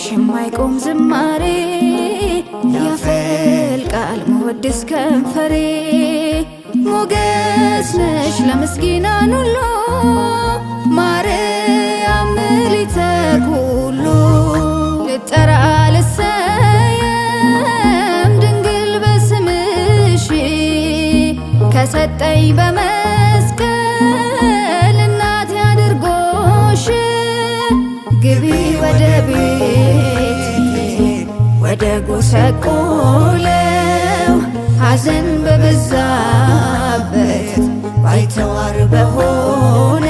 የማይቆም ዝማሬ ያፈልቃል መወድስ ከንፈሬ ሞገስ ነሽ ለምስኪናን ሁሉ ማርያም ምልዕተ ኩሉ ልጠራ ልሰየም ድንግል በስምሽ ከሰጠኝ በመስቀል እናቴ አድርጎሽ ግቢ ወደ ቤቴ ወደ ጎሰቆለው ሐዘን በበዛበት ባይተዋር በሆነ